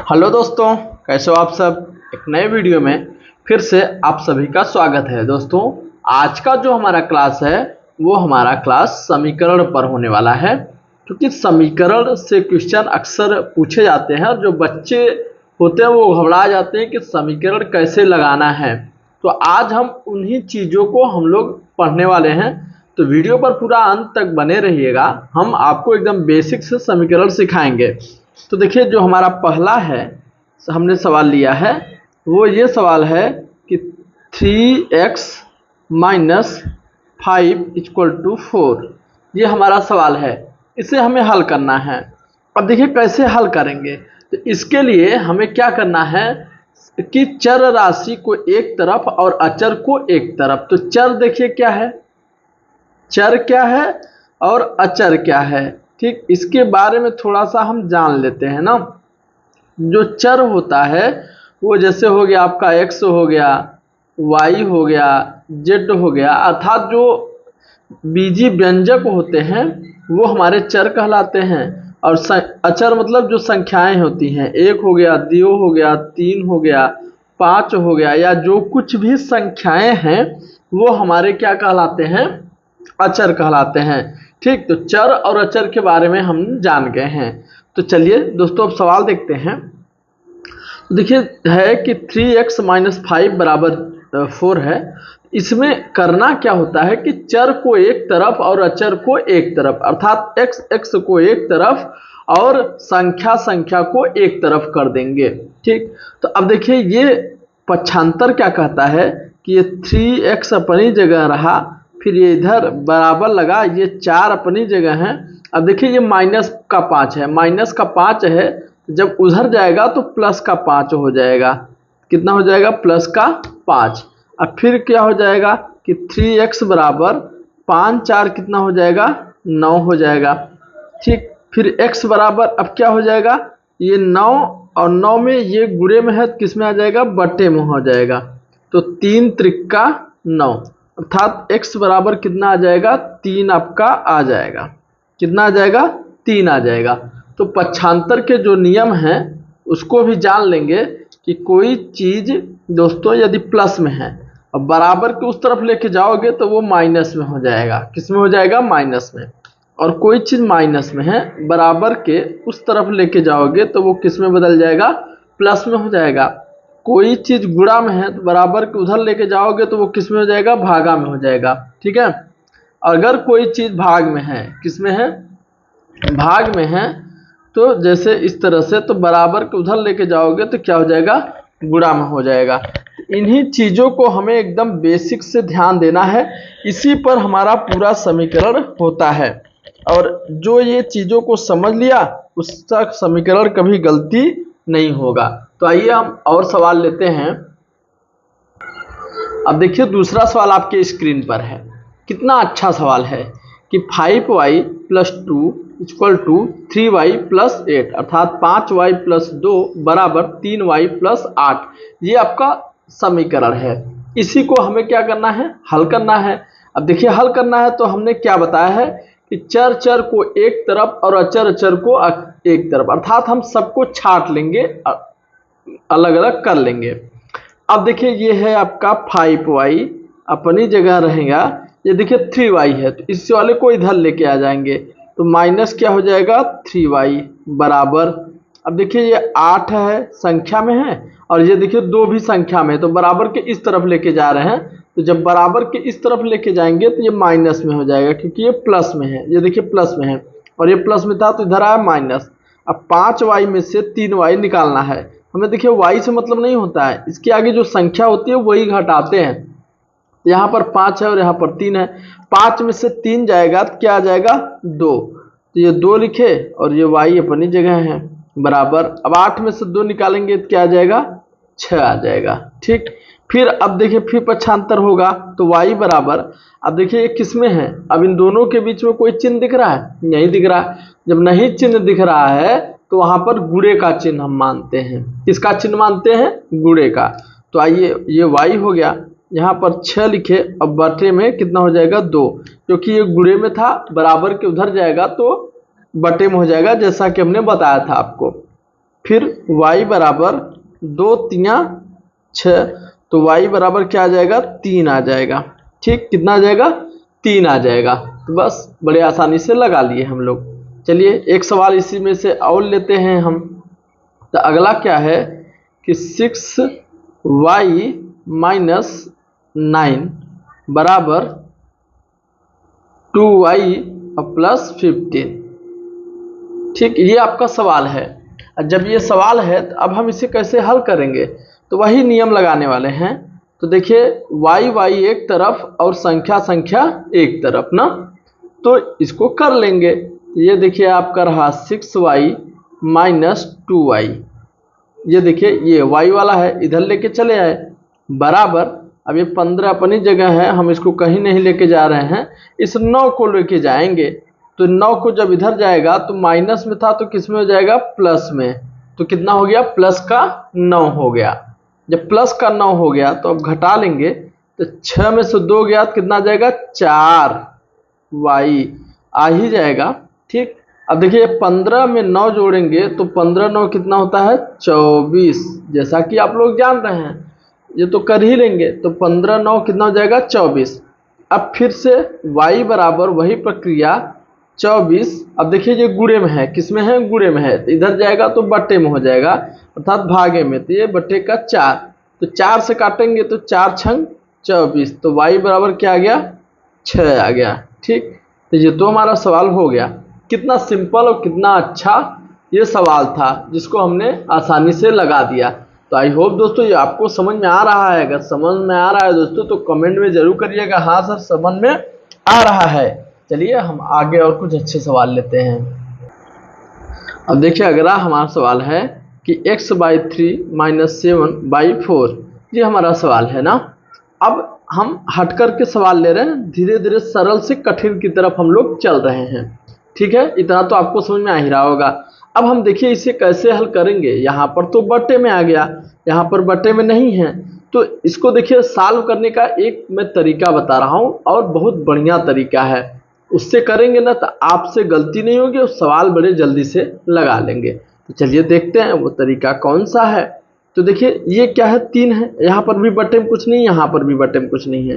Hello दोस्तों, कैसे हो आप सब। एक नए वीडियो में फिर से आप सभी का स्वागत है। दोस्तों, आज का जो हमारा क्लास है वो हमारा क्लास समीकरण पर होने वाला है, क्योंकि समीकरण से क्वेश्चन अक्सर पूछे जाते हैं और जो बच्चे होते हैं वो घबरा जाते हैं कि समीकरण कैसे लगाना है। तो आज हम उन्हीं चीज़ों को हम लोग पढ़ने वाले हैं, तो वीडियो पर पूरा अंत तक बने रहिएगा। हम आपको एकदम बेसिक से समीकरण सिखाएंगे। तो देखिए, जो हमारा पहला है हमने सवाल लिया है वो ये सवाल है कि 3x माइनस 5 इक्वल टू 4। ये हमारा सवाल है, इसे हमें हल करना है। अब देखिए कैसे हल करेंगे। तो इसके लिए हमें क्या करना है कि चर राशि को एक तरफ और अचर को एक तरफ। तो चर देखिए क्या है, चर क्या है और अचर क्या है, ठीक, इसके बारे में थोड़ा सा हम जान लेते हैं ना। जो चर होता है वो जैसे हो गया आपका x हो गया, y हो गया, z हो गया, अर्थात जो बीजी व्यंजक होते हैं वो हमारे चर कहलाते हैं। और अचर मतलब जो संख्याएं होती हैं, 1 हो गया, 2 हो गया, 3 हो गया, 5 हो गया, या जो कुछ भी संख्याएं हैं वो हमारे क्या कहलाते हैं, अचर कहलाते हैं। ठीक, तो चर और अचर के बारे में हम जान गए हैं। तो चलिए दोस्तों, अब सवाल देखते हैं। तो देखिए है कि 3x माइनस 5 बराबर 4 है। इसमें करना क्या होता है कि चर को एक तरफ और अचर को एक तरफ, अर्थात x को एक तरफ और संख्या को एक तरफ कर देंगे। ठीक, तो अब देखिए ये पक्षांतर क्या कहता है कि ये 3x अपनी जगह रहा, फिर ये इधर बराबर लगा, ये 4 अपनी जगह है। अब देखिए ये माइनस का 5 है, माइनस का 5 है, जब उधर जाएगा तो प्लस का 5 हो जाएगा। कितना हो जाएगा, प्लस का 5। अब फिर क्या हो जाएगा कि 3x बराबर 5 4 कितना हो जाएगा, 9 हो जाएगा। ठीक, फिर x बराबर अब क्या हो जाएगा, ये 9 और 9 में ये गुणे में है, किस में आ जाएगा, बटे में हो जाएगा। तो 3 त्रिका 9, अर्थात x बराबर कितना आ जाएगा, 3 आपका आ जाएगा। कितना आ जाएगा, 3 आ जाएगा। तो पक्षांतर के जो नियम हैं उसको भी जान लेंगे कि कोई चीज़ दोस्तों यदि प्लस में है और बराबर के उस तरफ लेके जाओगे तो वो माइनस में हो जाएगा। किस में हो जाएगा, माइनस में। और कोई चीज़ माइनस में है, बराबर के उस तरफ लेके जाओगे तो वो किस में बदल जाएगा, प्लस में हो जाएगा। कोई चीज़ गुणा में है तो बराबर के उधर लेके जाओगे तो वो किस में हो जाएगा, भागा में हो जाएगा। ठीक है, अगर कोई चीज़ भाग में है, किस में है, भाग में है, तो जैसे इस तरह से, तो बराबर के उधर लेके जाओगे तो क्या हो जाएगा, गुणा में हो जाएगा। इन्हीं चीज़ों को हमें एकदम बेसिक से ध्यान देना है, इसी पर हमारा पूरा समीकरण होता है। और जो ये चीज़ों को समझ लिया उसका समीकरण कभी गलती नहीं होगा। तो आइए हम और सवाल लेते हैं। अब देखिए दूसरा सवाल आपके स्क्रीन पर है। कितना अच्छा सवाल है कि 5y plus 2 equal to 3y plus 8, अर्थात 5y प्लस 2 बराबर 3y प्लस 8। ये आपका समीकरण है। इसी को हमें क्या करना है, हल करना है। अब देखिए हल करना है तो हमने क्या बताया है कि चर चर को एक तरफ और अचर अचर को एक तरफ, अर्थात हम सबको छाट लेंगे, अलग अलग कर लेंगे। अब देखिए ये है आपका 5y अपनी जगह रहेगा, ये देखिए 3y है तो इस वाले को इधर लेके आ जाएंगे तो माइनस क्या हो जाएगा, 3y बराबर, अब देखिए ये 8 है संख्या में है और ये देखिए 2 भी संख्या में है, तो बराबर के इस तरफ लेके जा रहे हैं। तो जब बराबर के इस तरफ लेके जाएंगे तो ये माइनस में हो जाएगा, क्योंकि ये प्लस में है। ये देखिए प्लस में है और ये प्लस में था तो इधर आया माइनस। अब 5y में से 3y निकालना है हमें। देखिए y से मतलब नहीं होता है, इसके आगे जो संख्या होती है वही घटाते हैं। यहाँ पर 5 है और यहाँ पर 3 है, 5 में से 3 जाएगा तो क्या आ जाएगा, 2। तो ये 2 लिखे और ये y अपनी जगह है बराबर। अब 8 में से 2 निकालेंगे तो क्या आ जाएगा, 6 आ जाएगा। ठीक, फिर अब देखिए फिर पक्षांतर होगा तो y बराबर, अब देखिए ये किस में है, अब इन दोनों के बीच में कोई चिन्ह दिख रहा है, नहीं दिख रहा है। जब नहीं चिन्ह दिख रहा है तो वहाँ पर गुणे का चिन्ह हम मानते हैं। किसका चिन्ह मानते हैं, गुणे का। तो आइए ये y हो गया, यहाँ पर 6 लिखे, अब बटे में कितना हो जाएगा, 2, क्योंकि ये गुणे में था, बराबर के उधर जाएगा तो बटे में हो जाएगा, जैसा कि हमने बताया था आपको। फिर y बराबर 2 तिया 6, तो y बराबर क्या आ जाएगा 3 आ जाएगा। ठीक, कितना आ जाएगा 3 आ जाएगा। तो बस बड़े आसानी से लगा लिए हम लोग। चलिए एक सवाल इसी में से और लेते हैं हम। तो अगला क्या है कि 6y माइनस 9 बराबर 2y प्लस 15। ठीक, ये आपका सवाल है। जब ये सवाल है तो अब हम इसे कैसे हल करेंगे, तो वही नियम लगाने वाले हैं। तो देखिए y एक तरफ और संख्या संख्या एक तरफ ना, तो इसको कर लेंगे। ये देखिए आपका रहा 6y माइनस 2y, ये देखिए ये y वाला है, इधर लेके चले आए बराबर। अब ये 15 अपनी जगह है, हम इसको कहीं नहीं लेके जा रहे हैं, इस 9 को लेके जाएंगे। तो 9 को जब इधर जाएगा तो माइनस में था तो किस में हो जाएगा प्लस में, तो कितना हो गया प्लस का 9 हो गया। जब प्लस का 9 हो गया तो अब घटा लेंगे, तो 6 में से 2 गया तो कितना आ जाएगा 4y आ ही जाएगा। ठीक, अब देखिए 15 में 9 जोड़ेंगे तो 15 9 कितना होता है 24, जैसा कि आप लोग जान रहे हैं, ये तो कर ही लेंगे। तो 15 9 कितना हो जाएगा 24। अब फिर से y बराबर वही प्रक्रिया 24। अब देखिए ये गुणे में है, किस में है गुणे में है, तो इधर जाएगा तो बट्टे में हो जाएगा अर्थात भागे में, तो ये बट्टे का 4, तो 4 से काटेंगे तो 4 छंग 24, तो y बराबर क्या आ गया 6 आ गया। ठीक, तो ये तो हमारा सवाल हो गया। कितना सिंपल और कितना अच्छा ये सवाल था जिसको हमने आसानी से लगा दिया। तो आई होप दोस्तों ये आपको समझ में आ रहा है। अगर समझ में आ रहा है दोस्तों तो कमेंट में जरूर करिएगा हाँ सर समझ में आ रहा है। चलिए हम आगे और कुछ अच्छे सवाल लेते हैं। अब देखिए अगला हमारा सवाल है कि x/3 माइनस 7/4, ये हमारा सवाल है ना। अब हम हट करके सवाल ले रहे हैं, धीरे धीरे सरल से कठिन की तरफ हम लोग चल रहे हैं। ठीक है, इतना तो आपको समझ में आ ही रहा होगा। अब हम देखिए इसे कैसे हल करेंगे। यहाँ पर तो बट्टे में आ गया, यहाँ पर बट्टे में नहीं है, तो इसको देखिए सॉल्व करने का एक मैं तरीका बता रहा हूँ और बहुत बढ़िया तरीका है। उससे करेंगे ना तो आपसे गलती नहीं होगी और सवाल बड़े जल्दी से लगा लेंगे। तो चलिए देखते हैं वो तरीका कौन सा है। तो देखिए ये क्या है 3 है, यहाँ पर भी बट्टे में कुछ नहीं, यहाँ पर भी बट्टे में कुछ नहीं है,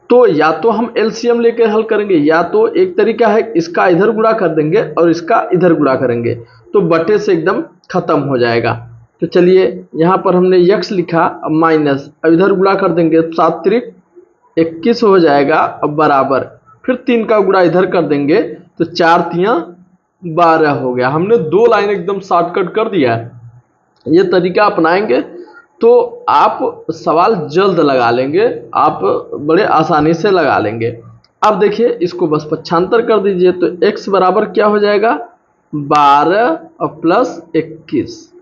तो या तो हम एलसीएम लेकर हल करेंगे, या तो एक तरीका है इसका इधर गुणा कर देंगे और इसका इधर गुणा करेंगे, तो बटे से एकदम खत्म हो जाएगा। तो चलिए यहाँ पर हमने x लिखा, अब माइनस, अब इधर गुणा कर देंगे 7 त्रिक 21 हो जाएगा, अब बराबर, फिर 3 का गुणा इधर कर देंगे तो 4 तिया 12 हो गया। हमने 2 लाइन एकदम शॉर्टकट कर दिया है। ये तरीका अपनाएंगे तो आप सवाल जल्द लगा लेंगे, आप बड़े आसानी से लगा लेंगे। अब देखिए इसको बस पक्षांतर कर दीजिए, तो x बराबर क्या हो जाएगा 12 और प्लस 21।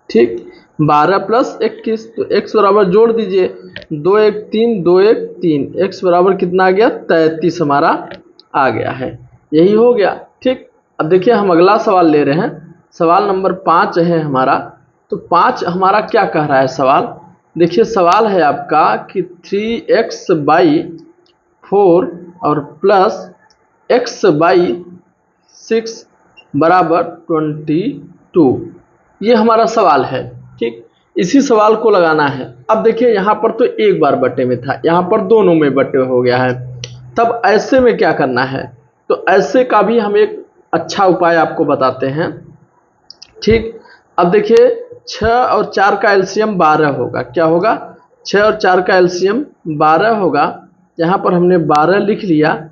ठीक, 12 प्लस 21, तो x बराबर जोड़ दीजिए 2 1 3 2 1 3, x बराबर कितना आ गया 33 हमारा आ गया है, यही हो गया। ठीक, अब देखिए हम अगला सवाल ले रहे हैं, सवाल नंबर 5 है हमारा। तो 5 हमारा क्या कह रहा है सवाल, देखिए सवाल है आपका कि 3x/4 और प्लस x/6 बराबर 22, ये हमारा सवाल है। ठीक, इसी सवाल को लगाना है। अब देखिए यहाँ पर तो एक बार बटे में था, यहाँ पर दोनों में बटे हो गया है, तब ऐसे में क्या करना है, तो ऐसे का भी हम एक अच्छा उपाय आपको बताते हैं। ठीक, अब देखिए 6 और 4 का एलसीएम 12 होगा, क्या होगा 6 और 4 का एलसीएम 12 होगा। यहाँ पर हमने 12 लिख लिया,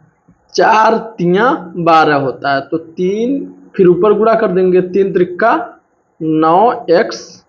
4 तिया 12 होता है, तो 3 फिर ऊपर गुणा कर देंगे, 3 त्रिका 9x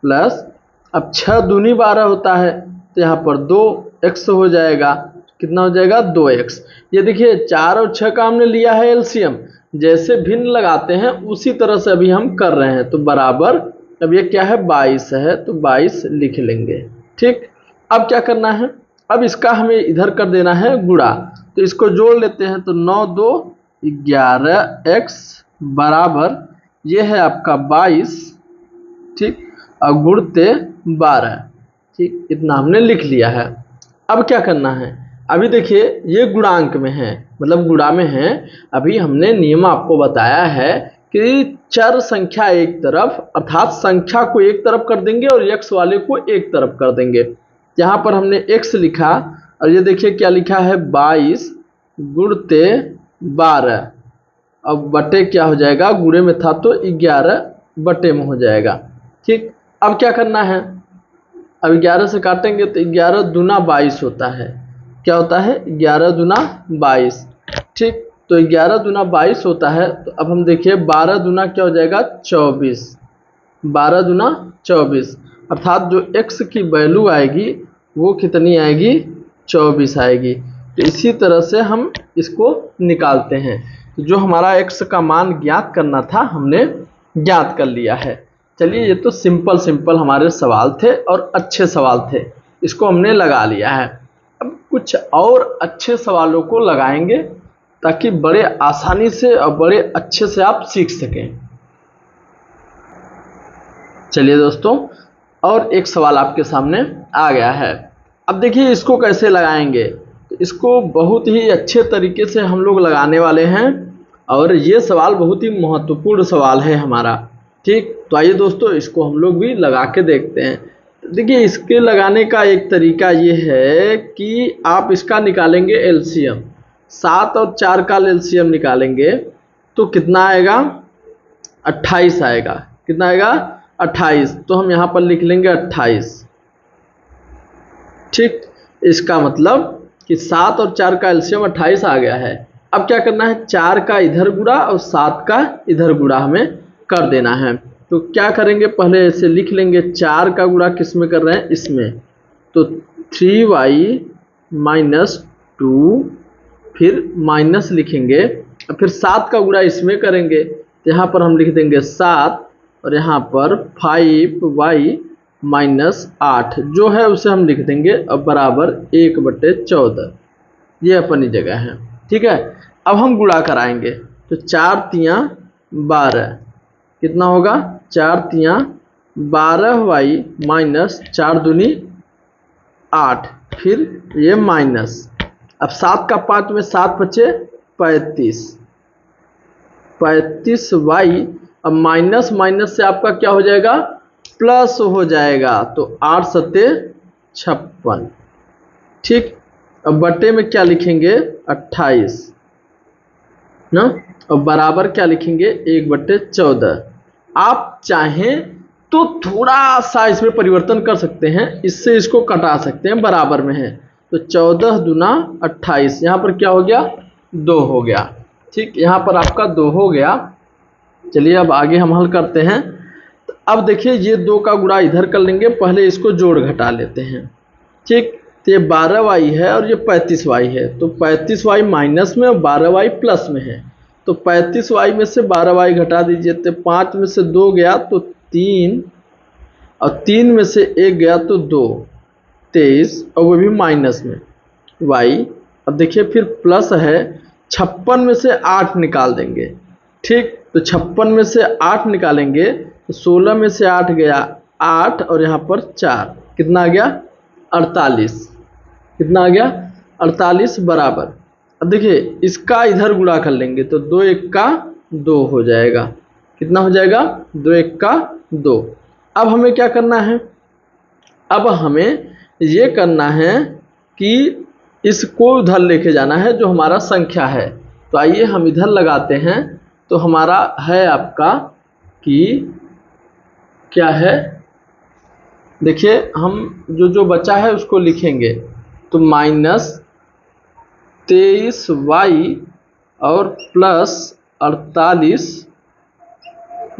प्लस, अब 6 दूनी 12 होता है तो यहाँ पर 2x हो जाएगा, कितना हो जाएगा 2x। ये देखिए 4 और 6 का हमने लिया है एलसीएम, जैसे भिन्न लगाते हैं उसी तरह से अभी हम कर रहे हैं, तो बराबर, अब ये क्या है 22 है, तो 22 लिख लेंगे। ठीक, अब क्या करना है, अब इसका हमें इधर कर देना है गुणा, तो इसको जोड़ लेते हैं, तो 9 2 11x बराबर, ये है आपका 22। ठीक, और गुणते 12। ठीक, इतना हमने लिख लिया है। अब क्या करना है, अभी देखिए ये गुणांक में है, मतलब गुणा में है। अभी हमने नियम आपको बताया है कि चर संख्या एक तरफ, अर्थात संख्या को एक तरफ कर देंगे और x वाले को एक तरफ कर देंगे। यहाँ पर हमने x लिखा और ये देखिए क्या लिखा है 22 गुणते 12, अब बटे क्या हो जाएगा, गुणे में था तो 11 बटे में हो जाएगा। ठीक, अब क्या करना है, अब 11 से काटेंगे तो 11 दूना 22 होता है। क्या होता है, 11 दूना 22। ठीक, तो 11 दूना 22 होता है। तो अब हम देखिए 12 दूना क्या हो जाएगा 24, 12 दूना 24, अर्थात जो x की वैल्यू आएगी वो कितनी आएगी, 24 आएगी। तो इसी तरह से हम इसको निकालते हैं। तो जो हमारा x का मान ज्ञात करना था हमने ज्ञात कर लिया है। चलिए, ये तो सिंपल हमारे सवाल थे और अच्छे सवाल थे, इसको हमने लगा लिया है। अब कुछ और अच्छे सवालों को लगाएंगे ताकि बड़े आसानी से और बड़े अच्छे से आप सीख सकें। चलिए दोस्तों, और एक सवाल आपके सामने आ गया है। अब देखिए इसको कैसे लगाएंगे, तो इसको बहुत ही अच्छे तरीके से हम लोग लगाने वाले हैं और ये सवाल बहुत ही महत्वपूर्ण सवाल है हमारा। ठीक, तो आइए दोस्तों इसको हम लोग भी लगा के देखते हैं। देखिए इसके लगाने का एक तरीका ये है कि आप इसका निकालेंगे एलसीएम, 7 और 4 का एलसीएम निकालेंगे तो कितना आएगा, 28 आएगा। कितना आएगा, 28। तो हम यहाँ पर लिख लेंगे 28। ठीक, इसका मतलब कि 7 और 4 का एलसीएम 28 आ गया है। अब क्या करना है, 4 का इधर गुणा और 7 का इधर गुणा हमें कर देना है। तो क्या करेंगे, पहले ऐसे लिख लेंगे, 4 का गुणा किस में कर रहे हैं, इसमें, तो 3y माइनस 2, फिर माइनस लिखेंगे और फिर 7 का गुणा इसमें करेंगे। तो यहाँ पर हम लिख देंगे 7 और यहाँ पर 5y माइनस 8 जो है उसे हम लिख देंगे अब बराबर 1/14, ये अपनी जगह है। ठीक है, अब हम गुणा कराएंगे तो 4 तियाँ 12, कितना होगा, 4 तियाँ 12y माइनस 4 दूनी 8, फिर ये माइनस, अब 7 का 5 में 7 बचे 35, 35y, अब माइनस माइनस से आपका क्या हो जाएगा, प्लस हो जाएगा, तो 8 सत्ते 56। ठीक, अब बटे में क्या लिखेंगे 28 ना, और बराबर क्या लिखेंगे 1/14। आप चाहें तो थोड़ा सा इसमें परिवर्तन कर सकते हैं, इससे इसको कटा सकते हैं, बराबर में है तो 14 दूना 28, यहाँ पर क्या हो गया 2 हो गया। ठीक, यहाँ पर आपका 2 हो गया। चलिए अब आगे हम हल करते हैं। तो अब देखिए ये 2 का गुणा इधर कर लेंगे, पहले इसको जोड़ घटा लेते हैं। ठीक, तो ये 12y है और ये 35y है, तो 35y माइनस में और 12y प्लस में है, तो 35y में से 12y घटा दीजिए, तो 5 में से 2 गया तो 3 और 3 में से 1 गया तो 2, 23 और वो भी माइनस में y। अब देखिए फिर प्लस है, 56 में से 8 निकाल देंगे। ठीक, तो 56 में से 8 निकालेंगे तो 16 में से 8 गया 8 और यहाँ पर 4, कितना आ गया 48, कितना आ गया 48 बराबर। अब देखिए इसका इधर गुणा कर लेंगे तो 2 1 का 2 हो जाएगा, कितना हो जाएगा 2 1 का 2। अब हमें क्या करना है, अब हमें ये करना है कि इसको उधर लेके जाना है जो हमारा संख्या है। तो आइए हम इधर लगाते हैं, तो हमारा है आपका कि क्या है, देखिए हम जो बचा है उसको लिखेंगे, तो माइनस 23y और प्लस 48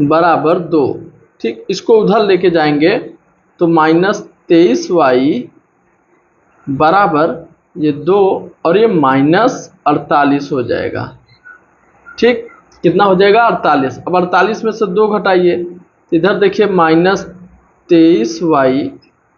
बराबर 2। ठीक, इसको उधर लेके जाएंगे तो माइनस 23y बराबर ये 2 और ये माइनस 48 हो जाएगा। ठीक, कितना हो जाएगा 48। अब 48 में से 2 घटाइए, इधर देखिए माइनस 23y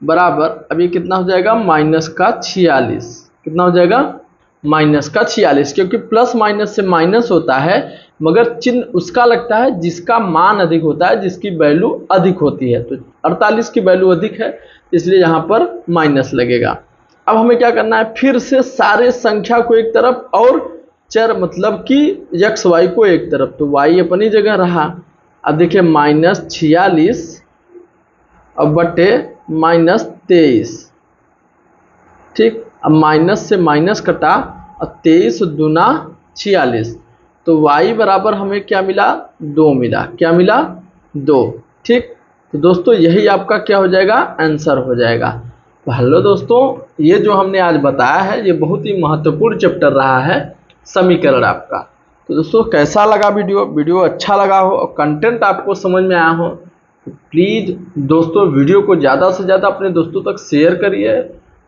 बराबर, अब ये कितना हो जाएगा माइनस का 46, कितना हो जाएगा माइनस का 46, क्योंकि प्लस माइनस से माइनस होता है मगर चिन्ह उसका लगता है जिसका मान अधिक होता है, जिसकी वैल्यू अधिक होती है। तो 48 की वैल्यू अधिक है इसलिए यहाँ पर माइनस लगेगा। अब हमें क्या करना है, फिर से सारे संख्या को एक तरफ और चर मतलब कि यक्स वाई को एक तरफ, तो वाई अपनी जगह रहा। अब देखिए -46 अब बटे -23, ठीक। अब माइनस से माइनस कटा और 23 दूना 46, तो y बराबर हमें क्या मिला, 2 मिला। क्या मिला, 2, ठीक। तो दोस्तों यही आपका क्या हो जाएगा, आंसर हो जाएगा। तो हेलो दोस्तों, ये जो हमने आज बताया है ये बहुत ही महत्वपूर्ण चैप्टर रहा है समीकरण आपका। तो दोस्तों कैसा लगा वीडियो अच्छा लगा हो और कंटेंट आपको समझ में आया हो तो प्लीज़ दोस्तों वीडियो को ज़्यादा से ज़्यादा अपने दोस्तों तक शेयर करिए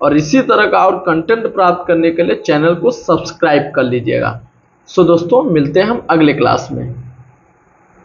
और इसी तरह का और कंटेंट प्राप्त करने के लिए चैनल को सब्सक्राइब कर लीजिएगा। सो दोस्तों मिलते हैं हम अगले क्लास में।